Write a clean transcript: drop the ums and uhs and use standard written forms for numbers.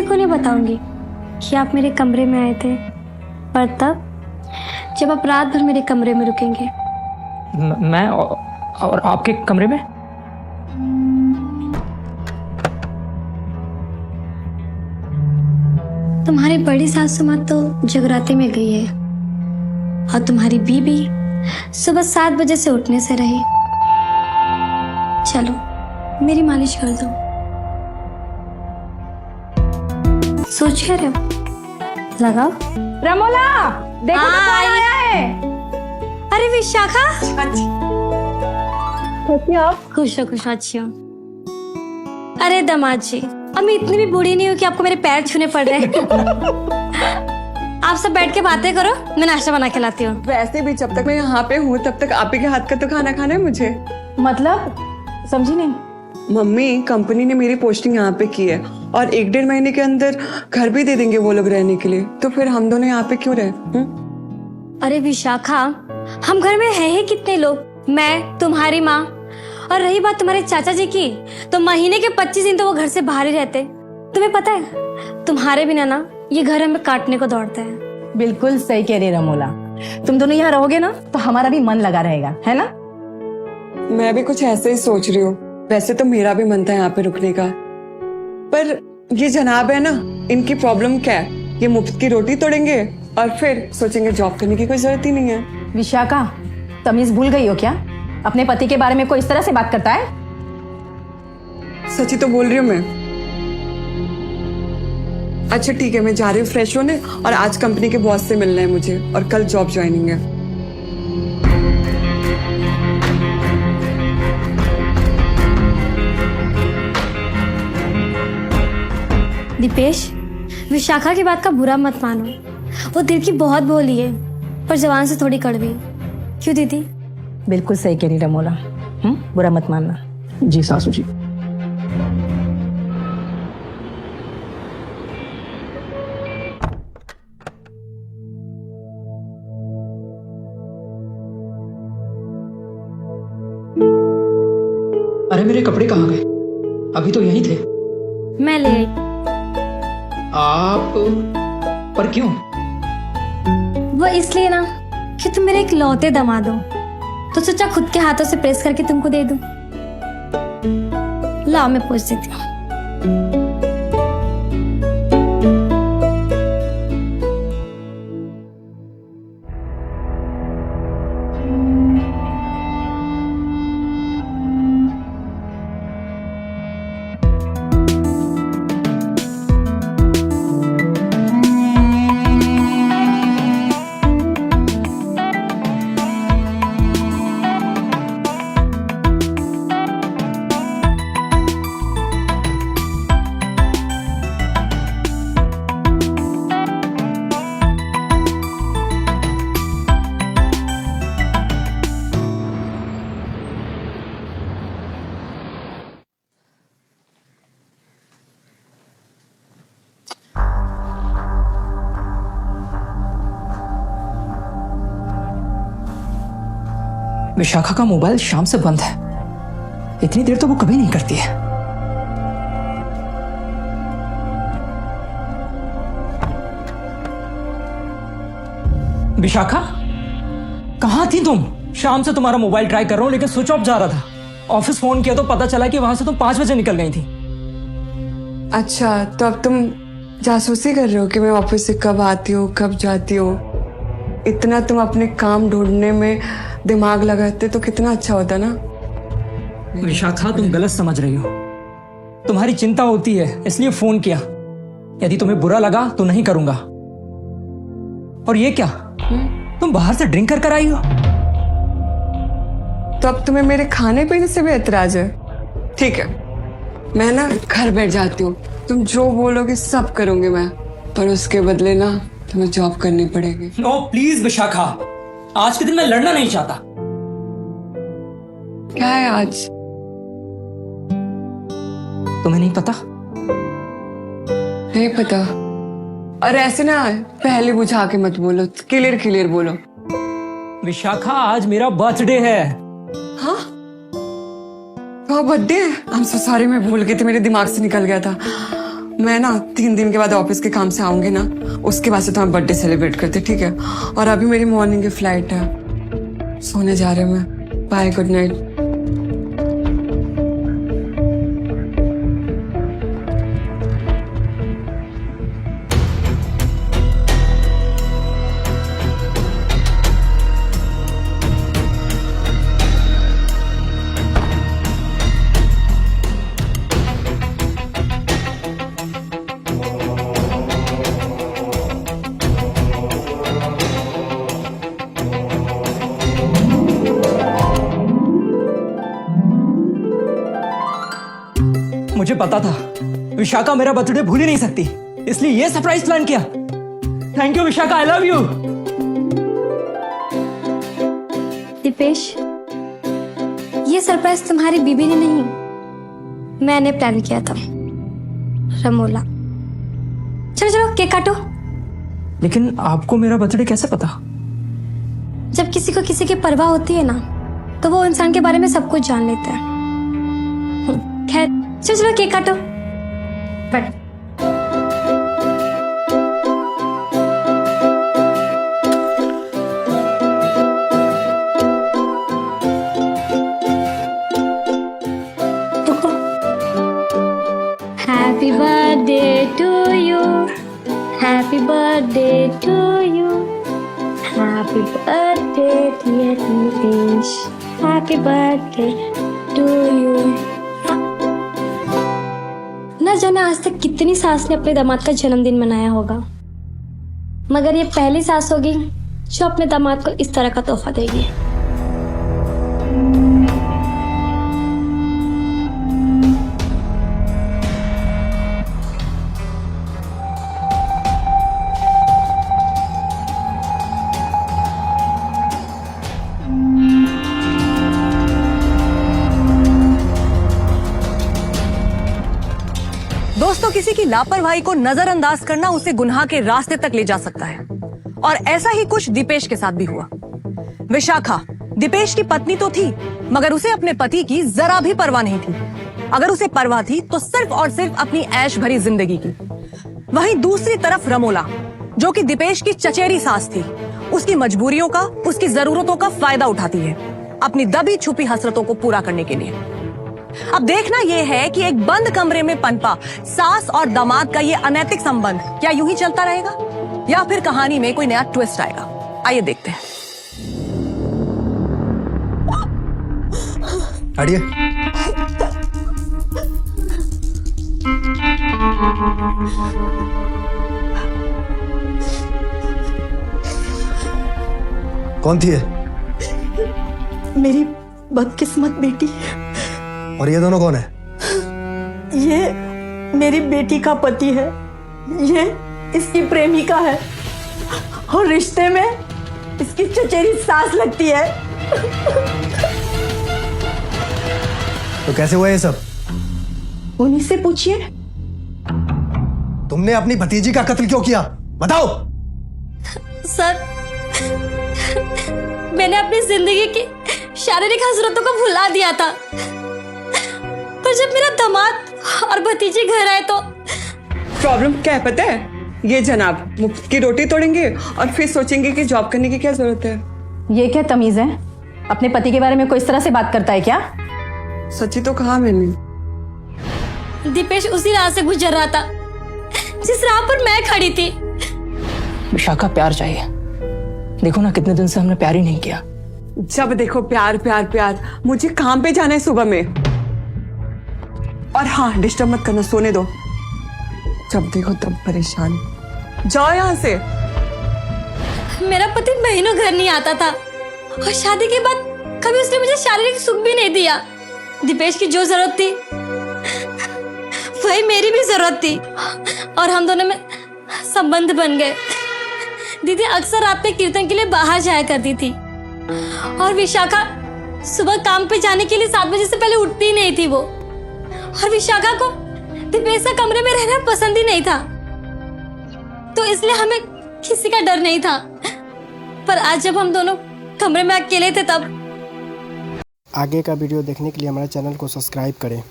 को नहीं बताऊंगी कि आप मेरे कमरे में आए थे, पर तब जब आप रात भर मेरे कमरे में रुकेंगे। मैं और आपके कमरे में? तुम्हारी बड़ी सासू माँ तो जगराते में गई है और तुम्हारी बीबी सुबह 7 बजे से उठने से रही। चलो मेरी मालिश कर दो। सोच रहे हो? लगाओ। रमोला देखो तो कौन आया है। अरे विशाखा, आप खुश हो अच्छी हो। अरे दामाद जी, अब मैं इतनी भी बूढ़ी नहीं हूँ कि आपको मेरे पैर छूने पड़ रहे हैं। आप सब बैठ के बातें करो, मैं नाश्ता बना के लाती हूँ। वैसे भी जब तक मैं यहाँ पे हूँ तब तक आप ही के हाथ का तो खाना खाना है मुझे। मतलब समझी नहीं। मम्मी, कंपनी ने मेरी पोस्टिंग यहाँ पे की है और 1-1.5 महीने के अंदर घर भी दे देंगे वो लोग रहने के लिए, तो फिर हम दोनों यहाँ पे क्यों रहे? अरे विशाखा, हम घर में है ही कितने लोग, मैं, तुम्हारी माँ, और रही बात तुम्हारे चाचा जी की, तो महीने के 25 दिन तो वो घर से बाहर ही रहते। तुम्हें पता है, तुम्हारे बिना ना ये घर हमें काटने को दौड़ता है। बिल्कुल सही कह रही रमोला, तुम दोनों यहाँ रहोगे ना तो हमारा भी मन लगा रहेगा, है ना? मैं भी कुछ ऐसे ही सोच रही हूँ। वैसे तो मेरा भी मन था यहाँ पे रुकने का, पर ये जनाब है ना, इनकी प्रॉब्लम क्या है? ये मुफ्त की रोटी तोड़ेंगे और फिर सोचेंगे जॉब करने की कोई जरूरत ही नहीं है। विशाखा, तमीज भूल गई हो क्या? अपने पति के बारे में कोई इस तरह से बात करता है? सच्ची तो बोल रही हूँ मैं। अच्छा ठीक है, मैं जा रही हूँ फ्रेश होने, और आज कंपनी के बॉस से मिलना है मुझे, और कल जॉब ज्वाइनिंग है। दीपेश, विशाखा की बात का बुरा मत मानो, वो दिल की बहुत भोली है पर जवान से थोड़ी कड़वी। क्यों दीदी? बिल्कुल सही कह रही रमोला, बुरा मत मानना। जी सासू जी। अरे मेरे कपड़े कहाँ गए? अभी तो यहीं थे। मैं ले आई। आप पर क्यों? वो इसलिए ना कि तुम मेरे इकलौते दामाद हो, तो सोचा खुद के हाथों से प्रेस करके तुमको दे दूं। लाओ मैं पूछ देती हूँ। विशाखा का मोबाइल शाम से बंद है। इतनी देर तो वो कभी नहीं करती है। विशाखा, कहाँ थी तुम? शाम से तुम्हारा मोबाइल ट्राई कर रहा हूं लेकिन स्विच ऑफ जा रहा था। ऑफिस फोन किया तो पता चला कि वहां से तुम 5 बजे निकल गई थी। अच्छा, तो अब तुम जासूसी कर रहे हो कि मैं ऑफिस से कब आती हूँ कब जाती हूँ? इतना तुम अपने काम ढूंढने में दिमाग लगाते तो कितना अच्छा होता ना। विशाखा, तुम गलत समझ रही हो। तुम्हारी चिंता होती है इसलिए फोन किया। यदि तुम्हें बुरा लगा तो नहीं करूंगा। और ये क्या, तुम बाहर से ड्रिंक कर आई हो? तो अब तुम्हें मेरे खाने पीने से भी एतराज है? ठीक है, मैं ना घर बैठ जाती हूँ। तुम जो बोलोगे सब करूंगी मैं, पर उसके बदले ना तुम्हें जॉब करनी पड़ेगी। नो प्लीज विशाखा, आज के दिन मैं लड़ना नहीं चाहता। क्या है आज? तुम्हें नहीं पता? नहीं पता। और ऐसे ना पहले बुझा के मत बोलो, क्लियर क्लियर बोलो। विशाखा, आज मेरा बर्थडे है। हाँ, तो बर्थडे है? I'm so sorry, मैं भूल गई थी, मेरे दिमाग से निकल गया था। मैं ना 3 दिन के बाद ऑफिस के काम से आऊंगी ना, उसके बाद से तो हम बर्थडे सेलिब्रेट करते, ठीक है? और अभी मेरी मॉर्निंग की फ्लाइट है, सोने जा रहे हैं मैं। Bye, good night. मुझे पता था विशाखा मेरा बर्थडे भूल ही नहीं सकती, इसलिए ये सरप्राइज प्लान किया। Thank you Vishakha, I love you. Deepesh, ये सरप्राइज तुम्हारी बीबी ने नहीं, मैंने प्लान किया था। रमोला, चलो चलो केक काटो। लेकिन आपको मेरा बर्थडे कैसे पता? जब किसी को किसी की परवाह होती है ना, तो वो इंसान के बारे में सब कुछ जान लेता है। खैर, चलो चलो केक काटो। But happy birthday to you, happy birthday to you, happy birthday dear Deepesh, happy birthday to you. न जाने आज तक कितनी सास ने अपने दामाद का जन्मदिन मनाया होगा, मगर ये पहली सास होगी जो अपने दामाद को इस तरह का तोहफा देगी। दोस्तों, किसी की लापरवाही को नजरअंदाज करना उसे गुनाह के रास्ते तक ले जा सकता है, और ऐसा ही कुछ दीपेश के साथ भी हुआ। विशाखा दीपेश की पत्नी तो थी, मगर उसे अपने पति की जरा भी परवाह नहीं थी। अगर उसे परवाह थी तो सिर्फ और सिर्फ अपनी ऐश भरी जिंदगी की। वहीं दूसरी तरफ रमोला, जो कि दीपेश की चचेरी सास थी, उसकी मजबूरियों का, उसकी जरूरतों का फायदा उठाती है अपनी दबी छुपी हसरतों को पूरा करने के लिए। अब देखना यह है कि एक बंद कमरे में पनपा सास और दामाद का यह अनैतिक संबंध क्या यूं ही चलता रहेगा, या फिर कहानी में कोई नया ट्विस्ट आएगा। आइए देखते हैं। हटिए। कौन थी ये? मेरी बदकिस्मत बेटी। और ये दोनों कौन है? ये मेरी बेटी का पति है, ये इसकी प्रेमिका है, और रिश्ते में इसकी चचेरी सास लगती है। तो कैसे हुआ ये सब? उन्हीं से पूछिए। तुमने अपनी भतीजी का कत्ल क्यों किया? बताओ। सर, मैंने अपनी जिंदगी की शारीरिक हसरतों को भुला दिया था, पर जब मेरा दामाद और भतीजी घर आए तो प्रॉब्लम क्या है पता है? ये जनाब मुफ्त की रोटी तोड़ेंगे और फिर सोचेंगे कि जॉब करने की क्या जरूरत है। ये क्या तमीज है? अपने पति के बारे में कोई इस तरह से बात करता है क्या? सच्ची तो कहा मैंने। दीपेश उसी राह से गुजर रहा था जिस राह पर मैं खड़ी थी। विशाखा, प्यार चाहिए। देखो ना, कितने दिन से हमने प्यार ही नहीं किया। जब देखो प्यार प्यार प्यार। मुझे काम पे जाना है सुबह में। और हाँ, डिस्टर्ब मत करना, सोने दो। जब देखो तब परेशान। जाओ यहाँ से। मेरा पति महीनों घर नहीं आता था, और शादी के बाद कभी उसने मुझे शारीरिक सुख भी नहीं दिया। दीपेश की जो जरूरत थी वही मेरी भी जरूरत थी, और हम दोनों में संबंध बन गए। दीदी अक्सर रात में कीर्तन के लिए बाहर जाया करती थी, और विशाखा सुबह काम पे जाने के लिए 7 बजे से पहले उठती ही नहीं थी वो। और विशाखा को दीपेश के कमरे में रहना पसंद ही नहीं था, तो इसलिए हमें किसी का डर नहीं था। पर आज जब हम दोनों कमरे में अकेले थे तब। आगे का वीडियो देखने के लिए हमारे चैनल को सब्सक्राइब करें।